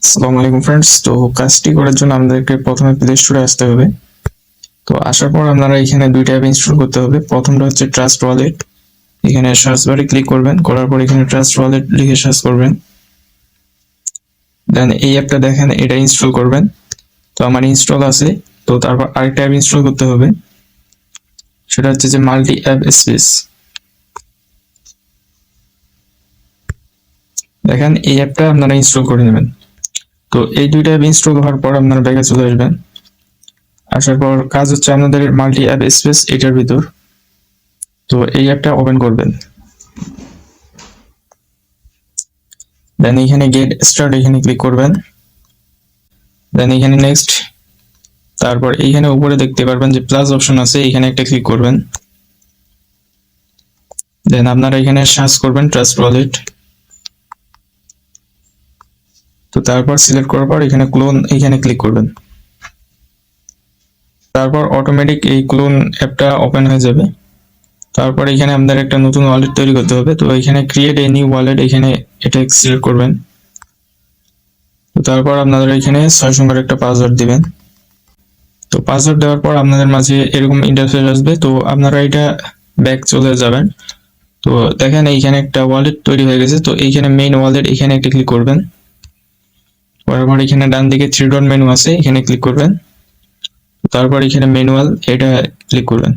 আসসালামু আলাইকুম ফ্রেন্ডস। তো কাজটি করার জন্য আমাদেরকে প্রথমে প্লে স্টোরে আসতে হবে। তো আসার পর আপনারা এখানে দুইটা অ্যাপ ইনস্টল করতে হবে। প্রথমটা হচ্ছে ট্রাস্ট ওয়ালেট। এখানে সার্চ বারে ক্লিক করবেন, করার পর এখানে ট্রাস্ট ওয়ালেট লিখে সার্চ করবেন। দেন এই অ্যাপটা দেখেন, এটা ইনস্টল করবেন। তো আমার ইনস্টল আছে। তো তারপর আরেকটা অ্যাপ ইনস্টল করতে হবে, সেটা হচ্ছে যে মাল্টি অ্যাপ স্পেস। দেখেন এই অ্যাপটা আপনারা ইনস্টল করে নেবেন। তো এই দুইটা অ্যাপ ইনস্টল হওয়ার পর আপনারা ব্যাকে চলে আসবেন। আসার পর কাজ হচ্ছে আপনাদের মাল্টি অ্যাপ স্পেস এটার ভিতর। তো এই অ্যাপটা ওপেন করবেন। দেন এখানে গেট স্টার্ট এখানে ক্লিক করবেন। দেন এখানে নেক্সট, তারপর এইখানে উপরে দেখতে পারবেন যে প্লাস অপশন আছে, এখানে একটা ক্লিক করবেন। দেন আপনারা এখানে সার্চ করবেন ট্রাস্ট ওয়ালেট। তো তারপর সিলেক্ট করার পর এখানে ক্লোন এখানে ক্লিক করবেন। তারপর অটোমেটিক এই ক্লোন অ্যাপটা ওপেন হয়ে যাবে। তারপর এখানে আমাদের একটা নতুন ওয়ালেট তৈরি করতে হবে। তো এখানে ক্রিয়েট এ নিউ ওয়ালেট এখানে এটা সিলেক্ট করবেন। তো তারপর আপনারা এখানে 6 সংখ্যার একটা পাসওয়ার্ড দিবেন। তো পাসওয়ার্ড দেওয়ার পর আপনাদের মাঝে এরকম ইন্টারফেস আসবে। তো আপনারা এটা ব্যাক চলে যাবেন। তো দেখেন এইখানে একটা ওয়ালেট তৈরি হয়ে গেছে। তো এইখানে মেইন ওয়ালেট এখানে একটা ক্লিক করবেন। তারপর এখানে ডান দিকে 3 ডট মেনু আছে, এখানে ক্লিক করবেন। তারপর এখানে ম্যানুয়াল এটা ক্লিক করবেন।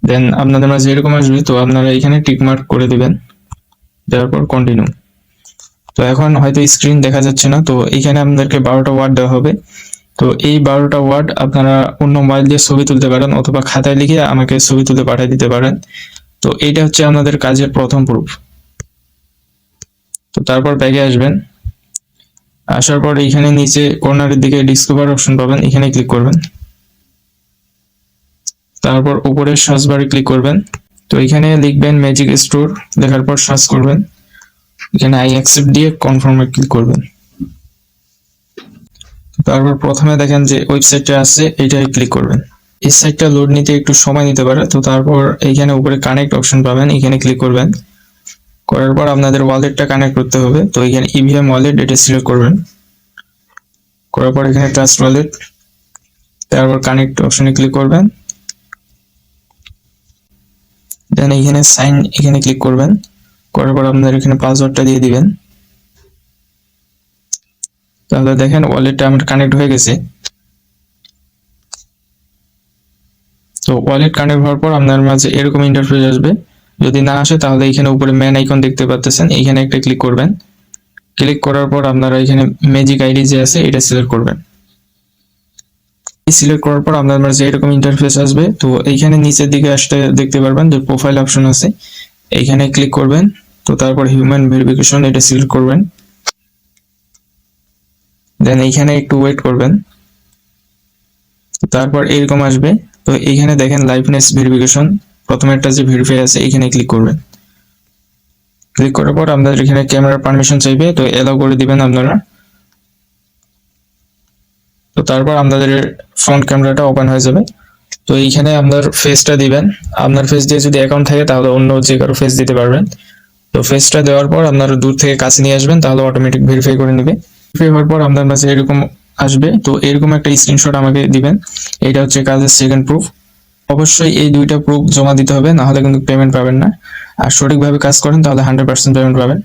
দেন আপনাদের মাঝে এরকম আসবে। তো আপনারা এখানে টিক মার্ক করে দিবেন, দেওয়ার পর কন্টিনিউ। তো এখন হয়তো স্ক্রিন দেখা যাচ্ছে না। তো এখানে আপনাদেরকে 12টা ওয়ার্ড দেওয়া হবে। তো এই 12টা ওয়ার্ড আপনারা অন্য মোবাইল দিয়ে ছবি তুলতে পারেন অথবা খাতায় লিখে আমাকে ছবি তুলে পাঠিয়ে দিতে পারেন। তো এইটা হচ্ছে আমাদের কাজের প্রথম প্রুফ। তো তারপর ব্যাগে আসবেন। আসার পর এখানে নিচে কর্নারের দিকে ডিসকভার অপশন পাবেন, এখানে ক্লিক করবেন। তারপর উপরের সার্চ বারে ক্লিক করবেন। তো এখানে লিখবেন ম্যাজিক স্টোর, লেখার পর সার্চ করবেন। এখানে আই অ্যাকসেপ্ট দিয়ে কনফার্মে ক্লিক করবেন। তারপর প্রথমে দেখেন যে ওয়েবসাইটটা আছে, এইটাই ক্লিক করবেন। এই সাইটটা লোড নিতে একটু সময় নিতে পারে। তো তারপর এইখানে উপরে কানেক্ট অপশন পাবেন, এখানে ক্লিক করবেন। করার পর আপনাদের ওয়ালেটটা কানেক্ট করতে হবে। তো এখানে ইভিএম ওয়ালেট এটা সিলেক্ট করবেন। করার পর এখানে ট্রাস্ট ওয়ালেট, তারপর কানেক্ট অপশনে ক্লিক করবেন। দেন এখানে সাইন এখানে ক্লিক করবেন। করার পর আপনাদের এখানে পাসওয়ার্ডটা দিয়ে দিবেন। তাহলে দেখেন ওয়ালেটটা আমার কানেক্ট হয়ে গেছে। তো ওয়ালেট কানেক্ট হওয়ার পর আপনার মাঝে এরকম ইন্টারফেস আসবে। যদি না আসে তাহলে এখানে উপরে ম্যান আইকন দেখতে পাচ্ছেন, এখানে একটা ক্লিক করবেন। ক্লিক করার পর আপনারা এখানে ম্যাজিক আইডি যে আছে এটা সিলেক্ট করবেন। সিলেক্ট করার পর আপনার মাঝে এরকম ইন্টারফেস আসবে। তো এইখানে নিচের দিকে আসতে দেখতে পারবেন যে প্রোফাইল অপশন আছে, এইখানে ক্লিক করবেন। তো তারপর হিউম্যান ভেরিফিকেশন এটা সিলেক্ট করবেন। দেন এইখানে একটু ওয়েট করবেন। তারপর এরকম আসবে। তো এইখানে দেখেন লাইভনেস ভেরিফিকেশন, প্রথমে একটা যে ভেরিফাই আছে এখানে ক্লিক করবেন। ক্লিক করার পর আপনাদের এখানে ক্যামেরার পারমিশন চাইবে, তো এলাও করে দিবেন আপনারা। তো তারপর আপনাদের ফ্রন্ট ক্যামেরাটা ওপেন হয়ে যাবে। তো এইখানে আপনার ফেসটা দিবেন। আপনার ফেস দিয়ে যদি অ্যাকাউন্ট থাকে তাহলে অন্য যে কারো ফেস দিতে পারবেন। তো ফেসটা দেওয়ার পর আপনারা দূর থেকে কাছে নিয়ে আসবেন, তাহলে অটোমেটিক ভেরিফাই করে নেবে। ভেরিফাই হওয়ার পর আপনার কাছে এরকম আসবে। তো এরকম একটা স্ক্রিনশট আমাকে দিবেন। এটা হচ্ছে কাজের সেকেন্ড প্রুফ। অবশ্যই এই দুইটা প্রুফ জমা দিতে হবে, না হলে কিন্তু পেমেন্ট পাবেন না। আর সঠিকভাবে কাজ করেন তাহলে 100% পেমেন্ট পাবেন।